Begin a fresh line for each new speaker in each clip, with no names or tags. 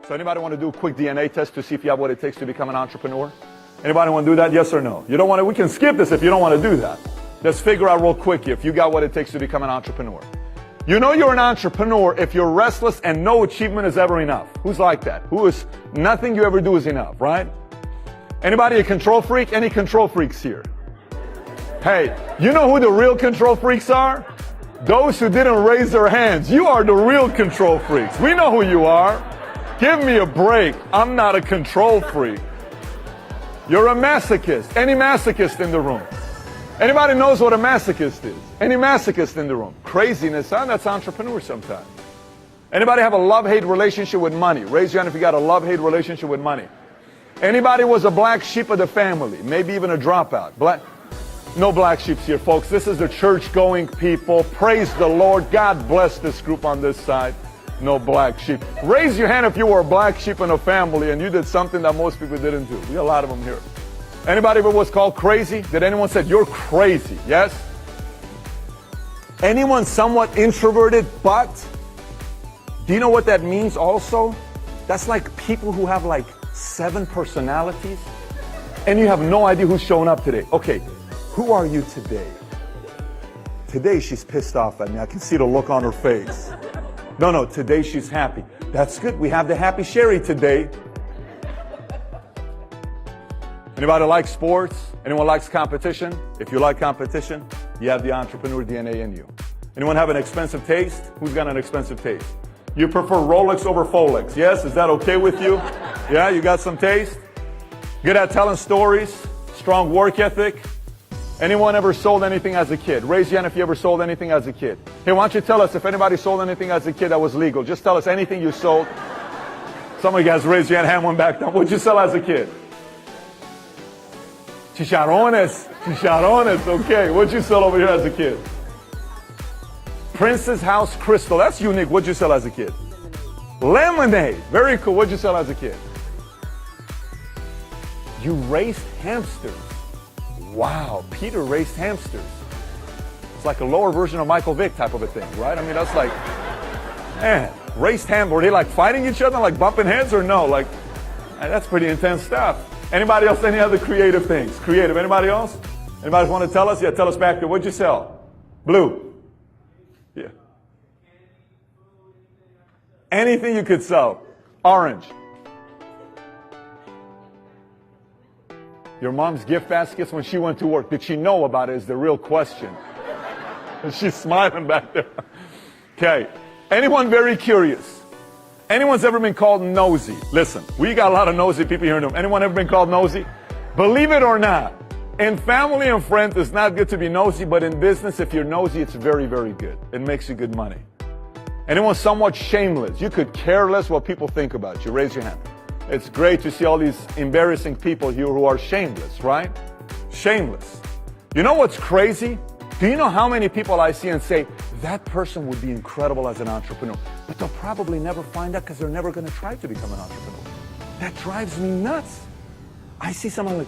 So anybody want to do a quick DNA test to see if you have what it takes to become an entrepreneur? Anybody want to do that? Yes or no? You don't want to, we can skip this if you don't want to do that. Let's figure out real quick if you got what it takes to become an entrepreneur. You know you're an entrepreneur if you're restless and no achievement is ever enough. Who's like that? Who is, nothing you ever do is enough, right? Anybody a control freak? Any control freaks here? Hey, you know who the real control freaks are? Those who didn't raise their hands. You are the real control freaks. We know who you are. Give me a break. I'm not a control freak. You're a masochist. Any masochist in the room? Anybody knows what a masochist is? Any masochist in the room? Craziness, huh? That's entrepreneur sometimes. Anybody have a love-hate relationship with money? Raise your hand if you got a love-hate relationship with money. Anybody was a black sheep of the family? Maybe even a dropout? No black sheeps here, folks. This is the church-going people. Praise the Lord. God bless this group on this side. No black sheep. Raise your hand if you were a black sheep in a family and you did something that most people didn't do. We got a lot of them here. Anybody ever was called crazy? Did anyone say, you're crazy? Yes? Anyone somewhat introverted, but do you know what that means also? That's like people who have like 7 personalities and you have no idea who's showing up today. Okay, who are you today? Today she's pissed off at me. I can see the look on her face. No, today she's happy. That's good. We have the happy Sherry today. Anybody like sports? Anyone likes competition? If you like competition, you have the entrepreneur DNA in you. Anyone have an expensive taste? Who's got an expensive taste? You prefer Rolex over Folex? Yes? Is that okay with you? Yeah, you got some taste? Good at telling stories? Strong work ethic? Anyone ever sold anything as a kid? Raise your hand if you ever sold anything as a kid. Hey, why don't you tell us if anybody sold anything as a kid that was legal? Just tell us anything you sold. Some of you guys raise your hand one back down. What'd you sell as a kid? Chicharrones. Okay, what'd you sell over here as a kid? Princess House Crystal. That's unique. What'd you sell as a kid? Lemonade. Very cool. What'd you sell as a kid? You raced hamsters. Wow, Peter raced hamsters. It's like a lower version of Michael Vick type of a thing, right? I mean, that's like, man, raced hamsters. Were they like fighting each other, like bumping heads or no? Like, that's pretty intense stuff. Anybody else, any other creative things? Creative, anybody else? Anybody want to tell us? Yeah, tell us back there. What'd you sell? Blue. Yeah. Anything you could sell. Orange. Your mom's gift baskets when she went to work. Did she know about it is the real question. She's smiling back there. Okay. Anyone very curious? Anyone's ever been called nosy? Listen, we got a lot of nosy people here in the room. Anyone ever been called nosy? Believe it or not, in family and friends, it's not good to be nosy, but in business, if you're nosy, it's very, very good. It makes you good money. Anyone somewhat shameless? You could care less what people think about you. Raise your hand. It's great to see all these embarrassing people here who are shameless, right? Shameless. You know what's crazy? Do you know how many people I see and say, that person would be incredible as an entrepreneur, but they'll probably never find out because they're never going to try to become an entrepreneur. That drives me nuts. I see someone like,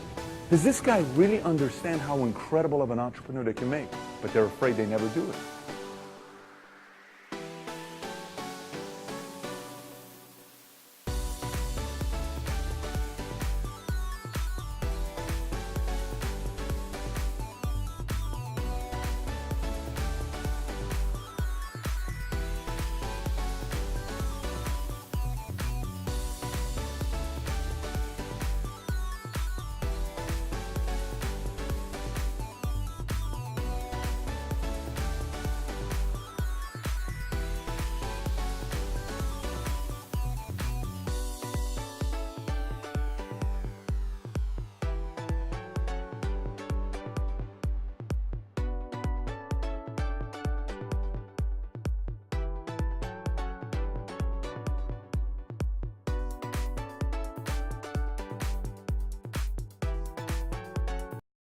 does this guy really understand how incredible of an entrepreneur they can make? But they're afraid they never do it.